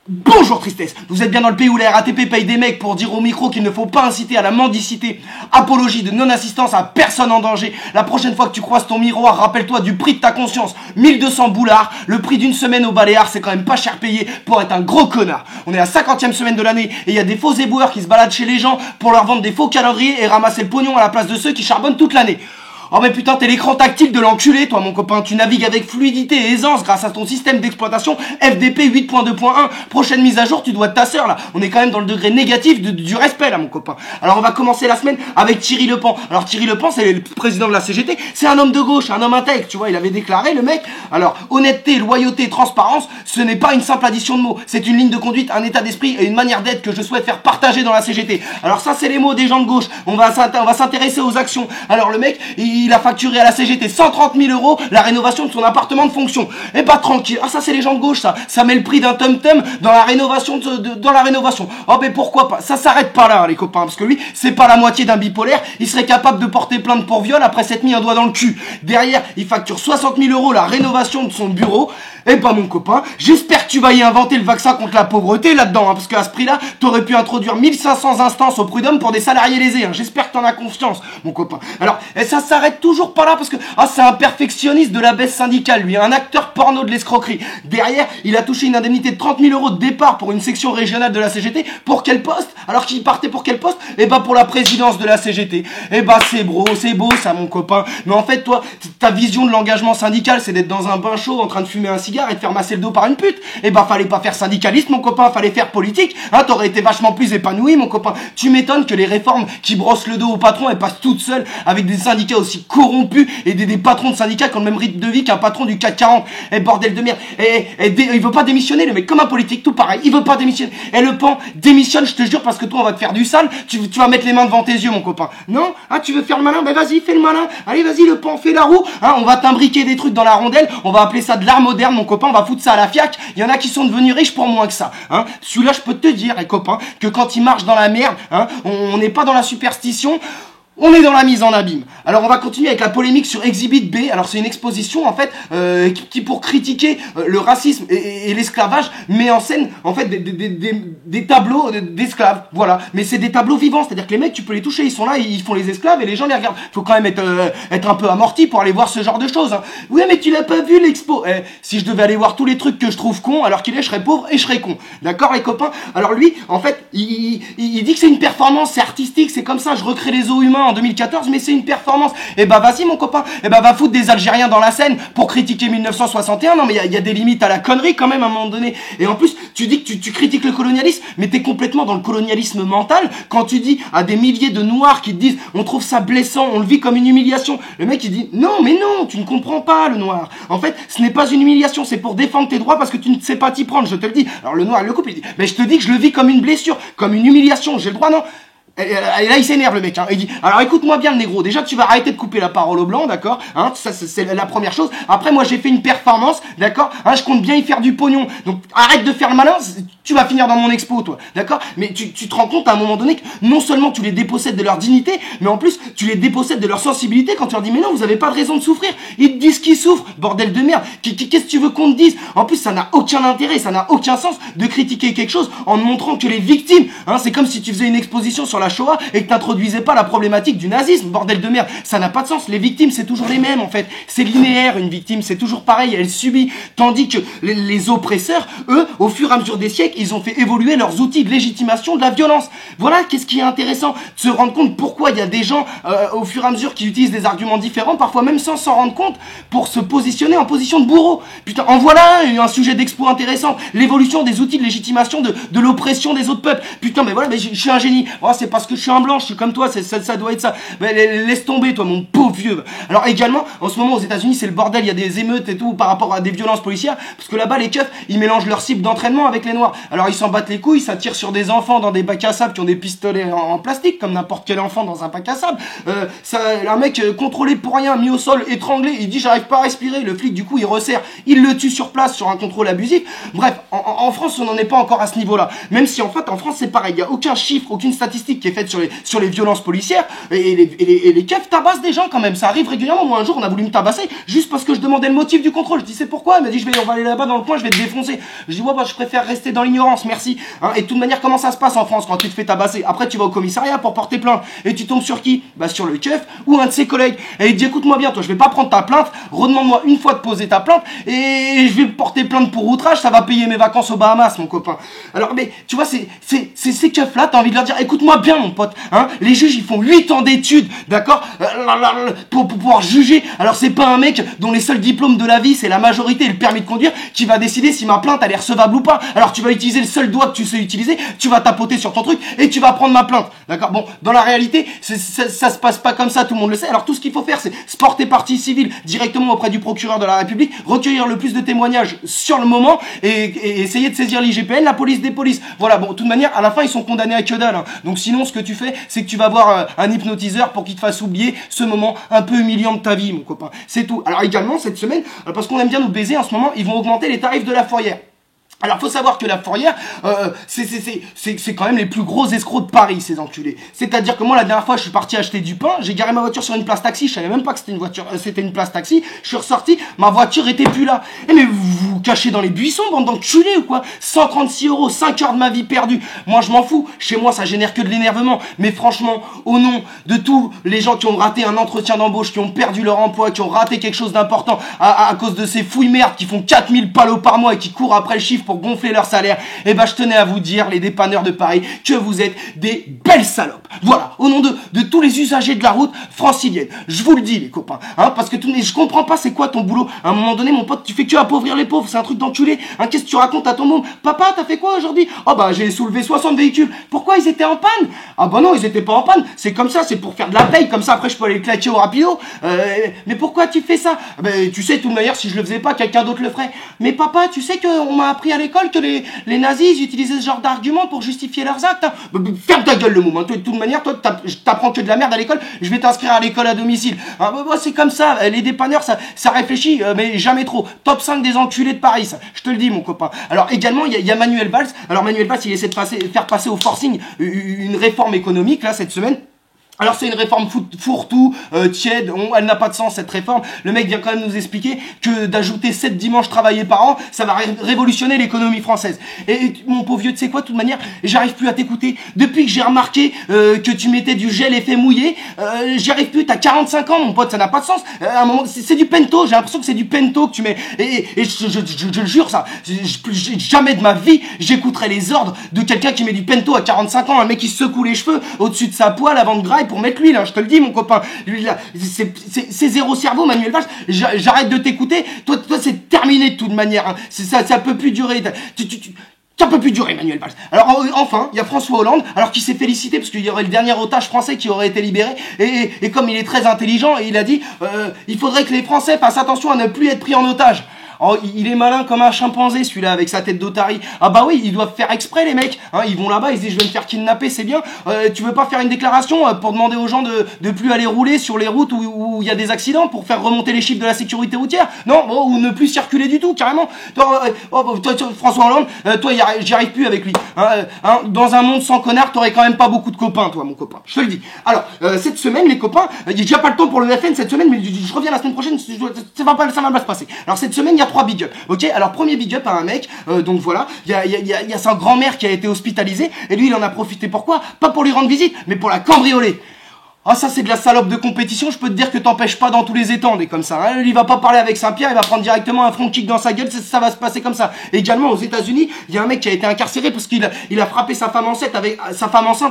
Bonjour tristesse, vous êtes bien dans le pays où la RATP paye des mecs pour dire au micro qu'il ne faut pas inciter à la mendicité, apologie de non-assistance à personne en danger. La prochaine fois que tu croises ton miroir, rappelle-toi du prix de ta conscience. 1200 boulards, le prix d'une semaine au Baléares, c'est quand même pas cher payé pour être un gros connard. On est à la 50e semaine de l'année et il y a des faux éboueurs qui se baladent chez les gens pour leur vendre des faux calendriers et ramasser le pognon à la place de ceux qui charbonnent toute l'année. Oh mais putain, t'es l'écran tactile de l'enculé, toi mon copain. Tu navigues avec fluidité et aisance grâce à ton système d'exploitation FDP 8.2.1. Prochaine mise à jour, tu dois de ta sœur là. On est quand même dans le degré négatif du respect là mon copain. Alors on va commencer la semaine avec Thierry Lepan. Alors Thierry Lepan, c'est le président de la CGT. C'est un homme de gauche, un homme intègre, tu vois. Il avait déclaré, le mec. Alors honnêteté, loyauté, transparence, ce n'est pas une simple addition de mots. C'est une ligne de conduite, un état d'esprit et une manière d'être que je souhaite faire partager dans la CGT. Alors ça c'est les mots des gens de gauche. On va s'intéresser aux actions. Alors le mec, il a facturé à la CGT 130 000 € la rénovation de son appartement de fonction. Et bah tranquille, ah ça c'est les gens de gauche ça met le prix d'un tum-tum dans la rénovation dans la rénovation. Oh mais pourquoi pas, ça s'arrête pas là hein, les copains, parce que lui c'est pas la moitié d'un bipolaire, il serait capable de porter plainte pour viol après s'être mis un doigt dans le cul. Derrière il facture 60 000 € la rénovation de son bureau. Et bah mon copain, j'espère que tu vas y inventer le vaccin contre la pauvreté là-dedans, hein, parce qu'à ce prix-là, t'aurais pu introduire 1500 instances au prud'homme pour des salariés lésés, hein. J'espère que t'en as confiance, mon copain. Alors, et ça s'arrête toujours pas là, parce que c'est un perfectionniste de la baisse syndicale, lui, un acteur porno de l'escroquerie. Derrière, il a touché une indemnité de 30 000 € de départ pour une section régionale de la CGT. Pour quel poste? Alors qu'il partait pour quel poste? Et bah pour la présidence de la CGT. Et bah c'est beau ça mon copain. Mais en fait, toi, ta vision de l'engagement syndical, c'est d'être dans un bain chaud en train de fumer un cigare et de faire masser le dos par une pute. Et bah fallait pas faire syndicaliste mon copain, fallait faire politique, hein, t'aurais été vachement plus épanoui mon copain. Tu m'étonnes que les réformes qui brossent le dos au patron elles passent toutes seules avec des syndicats aussi corrompus et des patrons de syndicats qui ont le même rythme de vie qu'un patron du CAC 40. Et bordel de merde. Il veut pas démissionner le mec, comme un politique, tout pareil, il veut pas démissionner. Et le pan démissionne, je te jure, parce que toi on va te faire du sale, tu vas mettre les mains devant tes yeux mon copain. Non, hein, tu veux faire le malin, ben vas-y, fais le malin. Allez vas-y le pan, fais la roue, hein, on va t'imbriquer des trucs dans la rondelle, on va appeler ça de l'art moderne mon copain, on va foutre ça à la fiac. Il y en a qui sont devenus riches pour moins que ça, hein. Celui-là, je peux te dire, les copains, que quand il marche dans la merde, hein, on n'est pas dans la superstition. On est dans la mise en abîme. Alors on va continuer avec la polémique sur Exhibit B. Alors c'est une exposition en fait qui pour critiquer le racisme et l'esclavage met en scène en fait des tableaux d'esclaves. Voilà. Mais c'est des tableaux vivants, c'est-à-dire que les mecs tu peux les toucher, ils sont là, ils font les esclaves et les gens les regardent. Faut quand même être un peu amorti pour aller voir ce genre de choses. Hein. Oui mais tu l'as pas vu l'expo. Si je devais aller voir tous les trucs que je trouve cons alors qu'il est, je serais pauvre et je serais con. D'accord les copains? Alors lui en fait il dit que c'est une performance, c'est artistique, c'est comme ça, je recrée les os humains en 2014, mais c'est une performance. Et bah vas-y mon copain, et bah va foutre des Algériens dans la scène pour critiquer 1961. Non mais il y a des limites à la connerie quand même à un moment donné. Et en plus tu dis que tu critiques le colonialisme, mais t'es complètement dans le colonialisme mental quand tu dis à des milliers de noirs qui te disent on trouve ça blessant, on le vit comme une humiliation. Le mec il dit non mais non, tu ne comprends pas le noir. En fait ce n'est pas une humiliation, c'est pour défendre tes droits parce que tu ne sais pas t'y prendre, je te le dis. Alors le noir il le coupe, il dit mais je te dis que je le vis comme une blessure, comme une humiliation, j'ai le droit non? Et là il s'énerve le mec, hein. Il dit alors écoute-moi bien le négro, déjà tu vas arrêter de couper la parole aux blancs, d'accord, hein, ça c'est la première chose. Après moi j'ai fait une performance, d'accord, hein, je compte bien y faire du pognon, donc arrête de faire le malin, tu vas finir dans mon expo toi, d'accord. Mais tu te rends compte à un moment donné que non seulement tu les dépossèdes de leur dignité, mais en plus tu les dépossèdes de leur sensibilité quand tu leur dis mais non vous avez pas de raison de souffrir. Ils te disent qu'ils souffrent, bordel de merde. Qu'est-ce que tu veux qu'on te dise? En plus ça n'a aucun intérêt, ça n'a aucun sens de critiquer quelque chose en montrant que les victimes, hein, c'est comme si tu faisais une exposition sur la Shoah et que t'introduisais pas la problématique du nazisme, bordel de merde. Ça n'a pas de sens. Les victimes, c'est toujours les mêmes, en fait. C'est linéaire, une victime. C'est toujours pareil. Elle subit. Tandis que les oppresseurs, eux, au fur et à mesure des siècles, ils ont fait évoluer leurs outils de légitimation de la violence. Voilà, qu'est-ce qui est intéressant. De se rendre compte pourquoi il y a des gens, au fur et à mesure, qui utilisent des arguments différents, parfois même sans s'en rendre compte, pour se positionner en position de bourreau. Putain, en voilà un sujet d'expo intéressant. L'évolution des outils de légitimation de l'oppression des autres peuples. Putain, mais voilà, mais je suis un génie. Oh, c'est parce que je suis un blanc, je suis comme toi, ça doit être ça. Mais laisse tomber, toi, mon pauvre vieux. Alors également, en ce moment aux États-Unis, c'est le bordel, il y a des émeutes et tout par rapport à des violences policières, parce que là-bas, les keufs, ils mélangent leur cible d'entraînement avec les noirs. Alors ils s'en battent les couilles, ça tire sur des enfants dans des bacs à sable qui ont des pistolets en plastique, comme n'importe quel enfant dans un bac à sable. Un mec contrôlé pour rien, mis au sol, étranglé, il dit j'arrive pas à respirer. Le flic, du coup, il resserre, il le tue sur place sur un contrôle abusif. Bref, en France, on n'en est pas encore à ce niveau-là. Même si en fait, en France, c'est pareil, il y a aucun chiffre, aucune statistique qui est faite sur les violences policières, et les keufs tabassent des gens quand même, ça arrive régulièrement. Moi un jour on a voulu me tabasser, juste parce que je demandais le motif du contrôle, je dis c'est pourquoi, elle m'a dit on va aller là-bas dans le coin, je vais te défoncer. Je dis ouais bah je préfère rester dans l'ignorance, merci. Hein, et de toute manière comment ça se passe en France quand tu te fais tabasser? Après tu vas au commissariat pour porter plainte, et tu tombes sur qui? Bah sur le keuf ou un de ses collègues, et il dit écoute-moi bien, toi je vais pas prendre ta plainte, redemande-moi une fois de poser ta plainte, et je vais porter plainte pour outrage, ça va payer mes vacances aux Bahamas mon copain. Alors mais tu vois ces keufs là, t'as envie de leur dire écoute-moi bien mon pote, hein, les juges ils font 8 ans d'études, d'accord, pour pouvoir juger. Alors c'est pas un mec dont les seuls diplômes de la vie c'est la majorité et le permis de conduire qui va décider si ma plainte elle est recevable ou pas. Alors tu vas utiliser le seul doigt que tu sais utiliser, tu vas tapoter sur ton truc et tu vas prendre ma plainte, d'accord. Bon, dans la réalité ça se passe pas comme ça, tout le monde le sait. Alors tout ce qu'il faut faire c'est se porter partie civile directement auprès du procureur de la République, recueillir le plus de témoignages sur le moment et essayer de saisir l'IGPN, la police des polices. Voilà, bon, de toute manière à la fin ils sont condamnés à que dalle, hein. Donc sinon ce que tu fais c'est que tu vas voir un hypnotiseur pour qu'il te fasse oublier ce moment un peu humiliant de ta vie mon copain, c'est tout. Alors également cette semaine, parce qu'on aime bien nous baiser en ce moment, ils vont augmenter les tarifs de la fourrière. Alors faut savoir que la fourrière, c'est quand même les plus gros escrocs de Paris, ces enculés. C'est-à-dire que moi la dernière fois je suis parti acheter du pain, j'ai garé ma voiture sur une place taxi, je savais même pas que c'était une place taxi, je suis ressorti, ma voiture était plus là. Eh mais vous cachez dans les buissons, bande d'enculés ou quoi? 136 €, 5 heures de ma vie perdue. Moi je m'en fous, chez moi ça génère que de l'énervement. Mais franchement, au nom de tous les gens qui ont raté un entretien d'embauche, qui ont perdu leur emploi, qui ont raté quelque chose d'important à cause de ces fouilles merdes qui font 4000 palos par mois et qui courent après le chiffre pour gonfler leur salaire, et ben je tenais à vous dire, les dépanneurs de Paris, que vous êtes des belles salopes. Voilà, au nom de tous les usagers de la route francilienne, je vous le dis les copains, hein, parce que je comprends pas c'est quoi ton boulot. À un moment donné mon pote, tu fais que appauvrir les pauvres, c'est un truc d'enculé, hein. Qu'est-ce que tu racontes à ton môme? Papa, t'as fait quoi aujourd'hui? Oh bah j'ai soulevé 60 véhicules. Pourquoi ils étaient en panne? Ah bah non, ils étaient pas en panne, c'est comme ça, c'est pour faire de la paye, comme ça après je peux aller claquer au rapido. Mais pourquoi tu fais ça? Ben tu sais, de toute manière si je le faisais pas, quelqu'un d'autre le ferait. Mais papa, tu sais qu'on m'a appris à l'école que les nazis ils utilisaient ce genre d'arguments pour justifier leurs actes, hein. Ferme ta gueule le môme, hein. De toute manière toi t'apprends que de la merde à l'école, je vais t'inscrire à l'école à domicile, hein. C'est comme ça, les dépanneurs ça réfléchit, mais jamais trop. Top 5 des enculés de Paris, ça, je te le dis mon copain. Alors également il y a Manuel Valls. Alors Manuel Valls il essaie de faire passer au forcing une réforme économique là cette semaine. Alors c'est une réforme fourre-tout, tiède, elle n'a pas de sens cette réforme. Le mec vient quand même nous expliquer que d'ajouter 7 dimanches travaillés par an, ça va révolutionner l'économie française. Et mon pauvre vieux, tu sais quoi, de toute manière, j'arrive plus à t'écouter. Depuis que j'ai remarqué que tu mettais du gel effet mouillé, j'y arrive plus, t'as 45 ans mon pote, ça n'a pas de sens. À un moment, c'est du pento, j'ai l'impression que c'est du pento que tu mets. Et je le jure ça, jamais de ma vie j'écouterai les ordres de quelqu'un qui met du pento à 45 ans, un mec qui se secoue les cheveux au-dessus de sa poêle avant de graille pour mettre l'huile, hein, je te le dis mon copain. Lui là, c'est zéro cerveau Manuel Valls, j'arrête de t'écouter. Toi c'est terminé de toute manière, hein. Ça peut plus durer. Ça peut plus durer Manuel Valls. Alors enfin, il y a François Hollande, alors qui s'est félicité parce qu'il y aurait le dernier otage français qui aurait été libéré, et comme il est très intelligent, il a dit il faudrait que les Français fassent attention à ne plus être pris en otage. Oh, il est malin comme un chimpanzé celui-là avec sa tête d'otarie. Ah bah oui, ils doivent faire exprès les mecs, hein, ils vont là-bas, ils se disent je vais me faire kidnapper, c'est bien. Tu veux pas faire une déclaration pour demander aux gens de plus aller rouler sur les routes où il y a des accidents pour faire remonter les chiffres de la sécurité routière? Non, bon, ou ne plus circuler du tout carrément. Toi, François Hollande, toi j'y arrive plus avec lui. Dans un monde sans connard, t'aurais quand même pas beaucoup de copains toi mon copain, je te le dis. Alors cette semaine les copains, il y a déjà pas le temps pour le FN cette semaine, mais je reviens la semaine prochaine, ça va pas se passer. Alors cette semaine il y a 3 big up, ok. Alors premier big up à un mec, donc voilà, il y a sa grand-mère qui a été hospitalisée, et lui il en a profité. Pourquoi? Pas pour lui rendre visite, mais pour la cambrioler. Ah ça c'est de la salope de compétition, je peux te dire que t'empêches pas dans tous les étangs des comme ça, hein. Il va pas parler avec Saint-Pierre, il va prendre directement un front kick dans sa gueule, ça va se passer comme ça. Et également aux États-Unis, il y a un mec qui a été incarcéré parce qu'il a frappé sa femme enceinte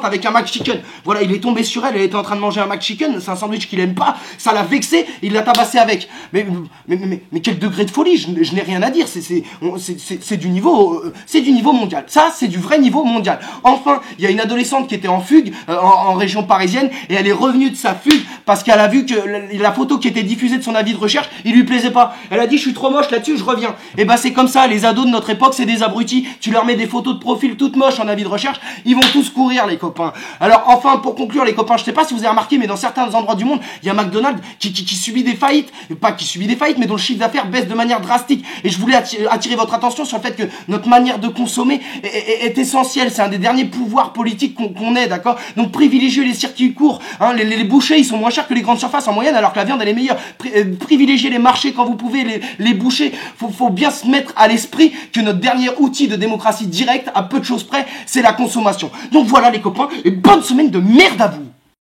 avec un McChicken. Voilà, il est tombé sur elle, elle était en train de manger un McChicken, c'est un sandwich qu'il aime pas, ça l'a vexé, il l'a tabassé avec. Mais quel degré de folie, je n'ai rien à dire, c'est du niveau mondial. Ça c'est du vrai niveau mondial. Enfin, il y a une adolescente qui était en fugue en région parisienne, et elle est revenue de sa fugue parce qu'elle a vu que la photo qui était diffusée de son avis de recherche, il lui plaisait pas. Elle a dit, je suis trop moche là-dessus, je reviens. Et bah c'est comme ça, les ados de notre époque, c'est des abrutis. Tu leur mets des photos de profil toutes moches en avis de recherche, ils vont tous courir, les copains. Alors enfin, pour conclure, les copains, je sais pas si vous avez remarqué, mais dans certains endroits du monde, il y a McDonald's qui subit des faillites. Pas qui subit des faillites, mais dont le chiffre d'affaires baisse de manière drastique. Et je voulais attirer votre attention sur le fait que notre manière de consommer est essentielle. C'est un des derniers pouvoirs politiques qu'on ait, d'accord? Donc privilégiez les circuits courts. Hein, les bouchers, ils sont moins chers que les grandes surfaces en moyenne, alors que la viande, elle est meilleure. Privilégiez les marchés quand vous pouvez, les bouchers. Faut bien se mettre à l'esprit que notre dernier outil de démocratie directe, à peu de choses près, c'est la consommation. Donc voilà les copains, et bonne semaine de merde à vous.